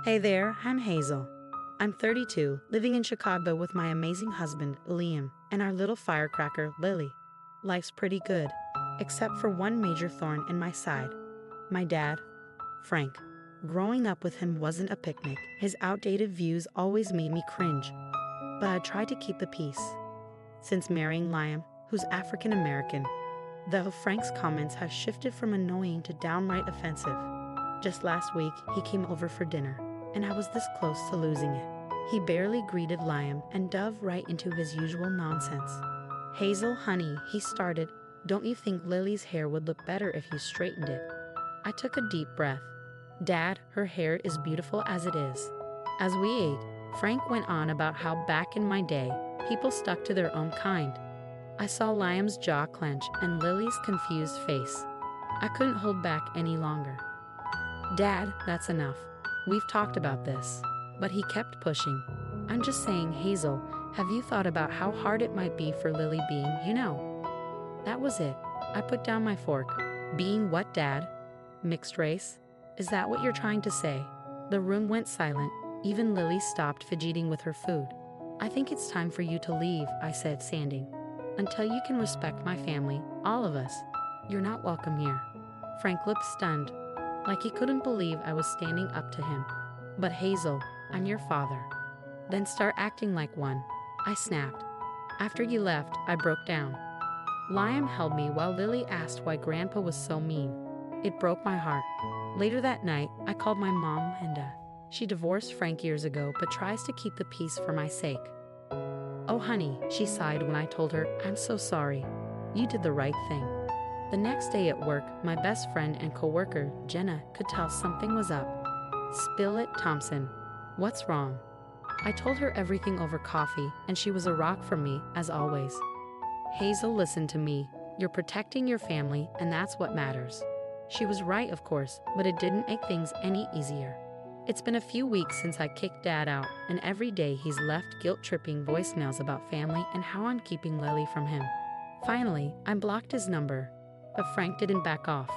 Hey there, I'm Hazel. I'm 32, living in Chicago with my amazing husband, Liam, and our little firecracker, Lily. Life's pretty good, except for one major thorn in my side. My dad, Frank. Growing up with him wasn't a picnic. His outdated views always made me cringe, but I tried to keep the peace. Since marrying Liam, who's African American, though Frank's comments have shifted from annoying to downright offensive. Just last week, he came over for dinner, and I was this close to losing it. He barely greeted Liam and dove right into his usual nonsense. Hazel, honey, he started, don't you think Lily's hair would look better if you straightened it? I took a deep breath. Dad, her hair is beautiful as it is. As we ate, Frank went on about how back in my day, people stuck to their own kind. I saw Liam's jaw clench and Lily's confused face. I couldn't hold back any longer. Dad, that's enough. We've talked about this. But he kept pushing. I'm just saying, Hazel, have you thought about how hard it might be for Lily being, That was it. I put down my fork. Being what, Dad? Mixed race? Is that what you're trying to say? The room went silent. Even Lily stopped fidgeting with her food. I think it's time for you to leave, I said, standing. Until you can respect my family, all of us. You're not welcome here. Frank looked stunned, like he couldn't believe I was standing up to him. But Hazel, I'm your father. Then start acting like one, I snapped. After you left, I broke down. Liam held me while Lily asked why Grandpa was so mean. It broke my heart. Later that night, I called my mom, Linda. She divorced Frank years ago but tries to keep the peace for my sake. Oh honey, she sighed when I told her, I'm so sorry. You did the right thing. The next day at work, my best friend and coworker, Jenna, could tell something was up. Spill it, Thompson. What's wrong? I told her everything over coffee, and she was a rock for me, as always. Hazel, listen to me. You're protecting your family, and that's what matters. She was right, of course, but it didn't make things any easier. It's been a few weeks since I kicked Dad out, and every day he's left guilt-tripping voicemails about family and how I'm keeping Lily from him. Finally, I blocked his number, but Frank didn't back off.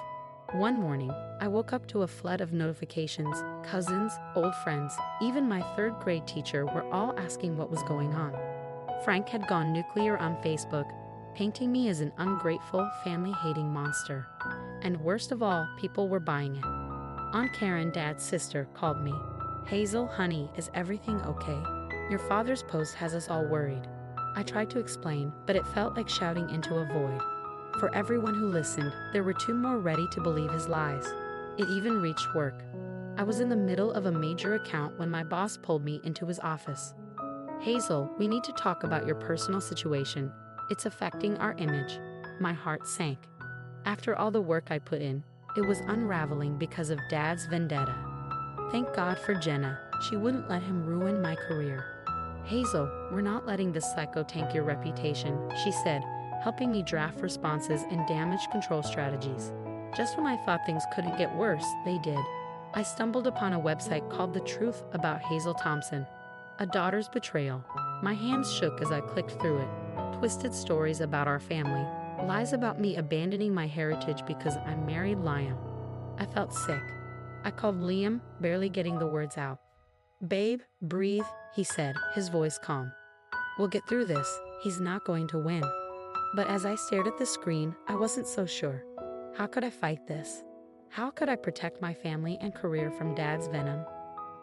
One morning, I woke up to a flood of notifications. Cousins, old friends, even my third-grade teacher were all asking what was going on. Frank had gone nuclear on Facebook, painting me as an ungrateful, family-hating monster. And worst of all, people were buying it. Aunt Karen, Dad's sister, called me. Hazel, honey, is everything okay? Your father's post has us all worried. I tried to explain, but it felt like shouting into a void. For everyone who listened, there were two more ready to believe his lies. It even reached work. I was in the middle of a major account when my boss pulled me into his office. Hazel, we need to talk about your personal situation. It's affecting our image. My heart sank. After all the work I put in, it was unraveling because of Dad's vendetta. Thank God for Jenna. She wouldn't let him ruin my career. Hazel, we're not letting this psycho tank your reputation, she said, helping me draft responses and damage control strategies. Just when I thought things couldn't get worse, they did. I stumbled upon a website called The Truth About Hazel Thompson, a daughter's betrayal. My hands shook as I clicked through it. Twisted stories about our family, lies about me abandoning my heritage because I married Liam. I felt sick. I called Liam, barely getting the words out. Babe, breathe, he said, his voice calm. We'll get through this. He's not going to win. But as I stared at the screen, I wasn't so sure. How could I fight this? How could I protect my family and career from Dad's venom?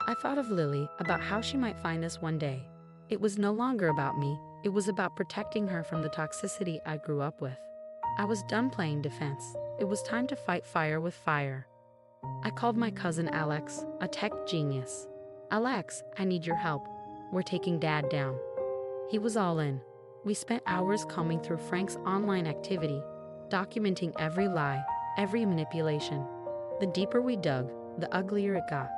I thought of Lily, about how she might find this one day. It was no longer about me. It was about protecting her from the toxicity I grew up with. I was done playing defense. It was time to fight fire with fire. I called my cousin Alex, a tech genius. Alex, I need your help. We're taking Dad down. He was all in. We spent hours combing through Frank's online activity, documenting every lie, every manipulation. The deeper we dug, the uglier it got.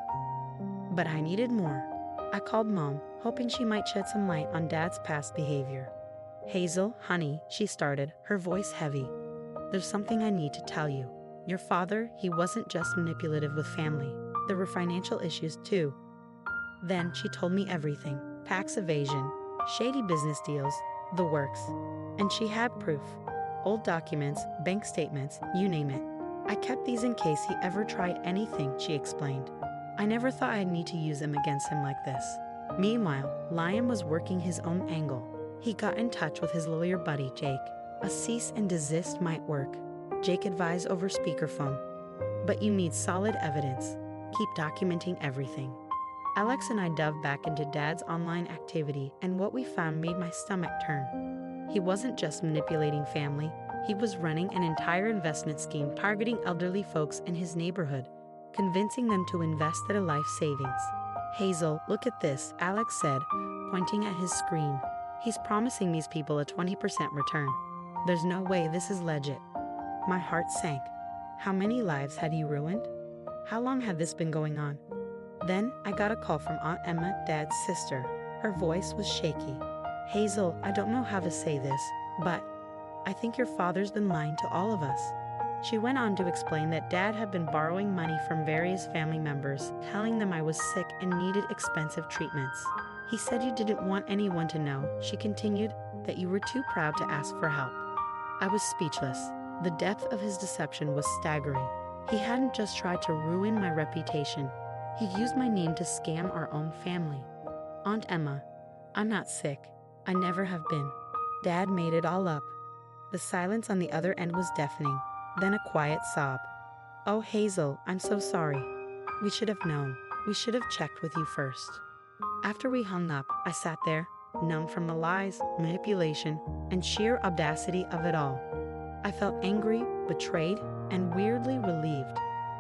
But I needed more. I called Mom, hoping she might shed some light on Dad's past behavior. Hazel, honey, she started, her voice heavy. There's something I need to tell you. Your father, he wasn't just manipulative with family. There were financial issues too. Then she told me everything. Tax evasion, shady business deals, the works. And she had proof. Old documents, bank statements, you name it. I kept these in case he ever tried anything, she explained. I never thought I'd need to use them against him like this. Meanwhile, Liam was working his own angle. He got in touch with his lawyer buddy, Jake. A cease and desist might work, Jake advised over speakerphone. But you need solid evidence. Keep documenting everything. Alex and I dove back into Dad's online activity, and what we found made my stomach turn. He wasn't just manipulating family, he was running an entire investment scheme targeting elderly folks in his neighborhood, convincing them to invest their life savings. Hazel, look at this, Alex said, pointing at his screen. He's promising these people a 20% return. There's no way this is legit. My heart sank. How many lives had he ruined? How long had this been going on? Then I got a call from Aunt Emma, Dad's sister. Her voice was shaky. Hazel, I don't know how to say this, but I think your father's been lying to all of us. She went on to explain that Dad had been borrowing money from various family members, telling them I was sick and needed expensive treatments. He said you didn't want anyone to know, she continued, that you were too proud to ask for help. I was speechless. The depth of his deception was staggering. He hadn't just tried to ruin my reputation. He used my name to scam our own family. Aunt Emma, I'm not sick. I never have been. Dad made it all up. The silence on the other end was deafening. Then a quiet sob. Oh, Hazel, I'm so sorry. We should have known. We should have checked with you first. After we hung up, I sat there, numb from the lies, manipulation, and sheer audacity of it all. I felt angry, betrayed, and weirdly relieved.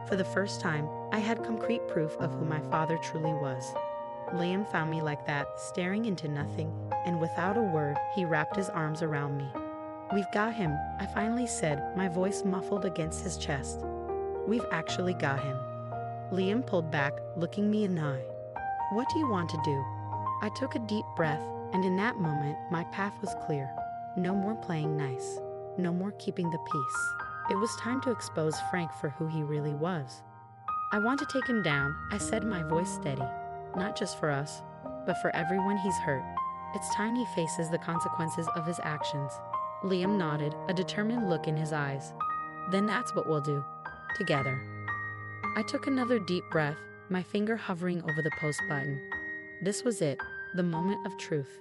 For the first time, I had concrete proof of who my father truly was. Liam found me like that, staring into nothing, and without a word, he wrapped his arms around me. We've got him, I finally said, my voice muffled against his chest. We've actually got him. Liam pulled back, looking me in the eye. What do you want to do? I took a deep breath, and in that moment, my path was clear. No more playing nice. No more keeping the peace. It was time to expose Frank for who he really was. I want to take him down, I said, my voice steady. Not just for us, but for everyone he's hurt. It's time he faces the consequences of his actions. Liam nodded, a determined look in his eyes. Then that's what we'll do. Together. I took another deep breath, my finger hovering over the post button. This was it, the moment of truth.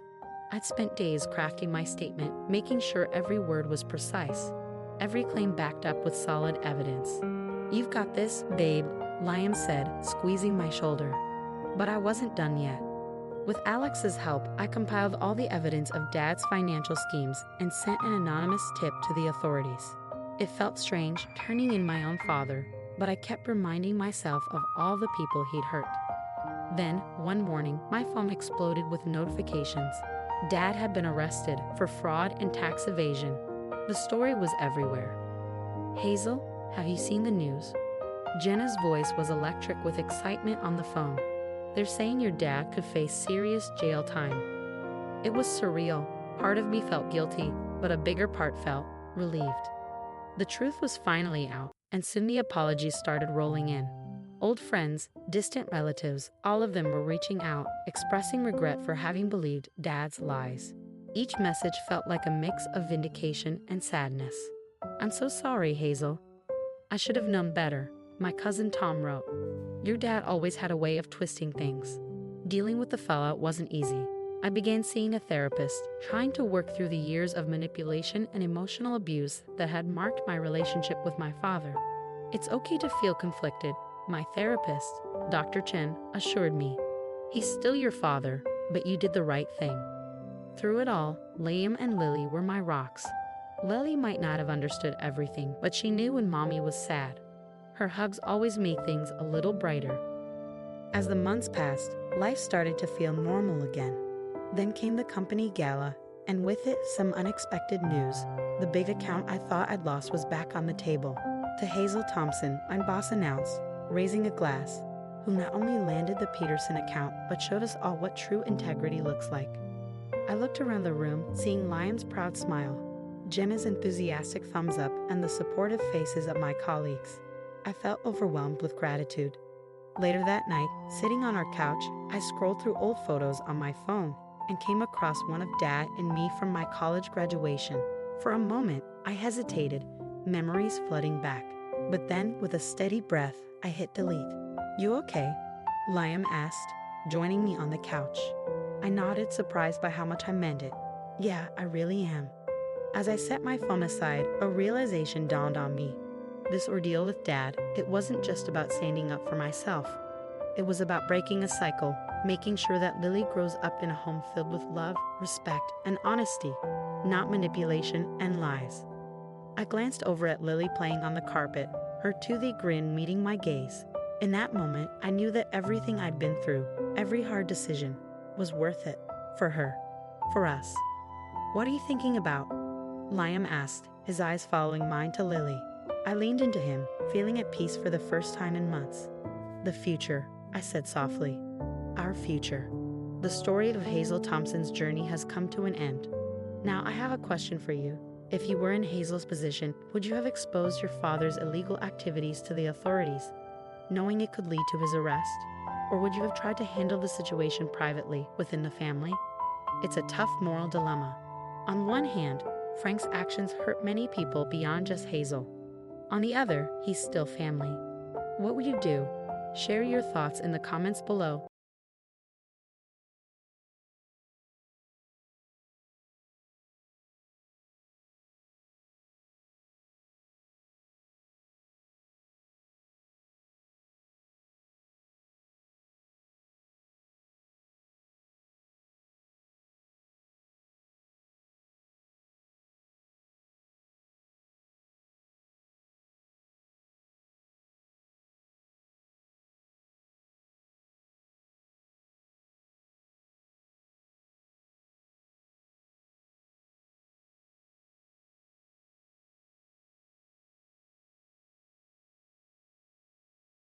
I'd spent days crafting my statement, making sure every word was precise, every claim backed up with solid evidence. You've got this, babe, Liam said, squeezing my shoulder. But I wasn't done yet. With Alex's help, I compiled all the evidence of Dad's financial schemes and sent an anonymous tip to the authorities. It felt strange, turning in my own father, but I kept reminding myself of all the people he'd hurt. Then, one morning, my phone exploded with notifications. Dad had been arrested for fraud and tax evasion. The story was everywhere. Hazel, have you seen the news? Jenna's voice was electric with excitement on the phone. They're saying your dad could face serious jail time. It was surreal. Part of me felt guilty, but a bigger part felt relieved. The truth was finally out, and soon the apologies started rolling in. Old friends, distant relatives, all of them were reaching out, expressing regret for having believed Dad's lies. Each message felt like a mix of vindication and sadness. I'm so sorry, Hazel. I should have known better, my cousin Tom wrote. Your dad always had a way of twisting things. Dealing with the fallout wasn't easy. I began seeing a therapist, trying to work through the years of manipulation and emotional abuse that had marked my relationship with my father. It's okay to feel conflicted, my therapist, Dr. Chen, assured me. He's still your father, but you did the right thing. Through it all, Liam and Lily were my rocks. Lily might not have understood everything, but she knew when Mommy was sad. Her hugs always made things a little brighter. As the months passed, life started to feel normal again. Then came the company gala, and with it some unexpected news. The big account I thought I'd lost was back on the table. To Hazel Thompson, my boss announced, raising a glass, who not only landed the Peterson account, but showed us all what true integrity looks like. I looked around the room, seeing Liam's proud smile, Jenna's enthusiastic thumbs up, and the supportive faces of my colleagues. I felt overwhelmed with gratitude. Later that night, sitting on our couch, I scrolled through old photos on my phone and came across one of Dad and me from my college graduation. For a moment, I hesitated, memories flooding back. But then, with a steady breath, I hit delete. You okay? Liam asked, joining me on the couch. I nodded, surprised by how much I meant it. Yeah, I really am. As I set my phone aside, a realization dawned on me. This ordeal with Dad, it wasn't just about standing up for myself. It was about breaking a cycle, making sure that Lily grows up in a home filled with love, respect, and honesty, not manipulation and lies. I glanced over at Lily playing on the carpet, her toothy grin meeting my gaze. In that moment, I knew that everything I'd been through, every hard decision, was worth it. For her. For us. What are you thinking about? Liam asked, his eyes following mine to Lily. I leaned into him, feeling at peace for the first time in months. The future, I said softly. Our future. The story of Hazel Thompson's journey has come to an end. Now I have a question for you. If you were in Hazel's position, would you have exposed your father's illegal activities to the authorities, knowing it could lead to his arrest? Or would you have tried to handle the situation privately within the family? It's a tough moral dilemma. On one hand, Frank's actions hurt many people beyond just Hazel. On the other, he's still family. What would you do? Share your thoughts in the comments below.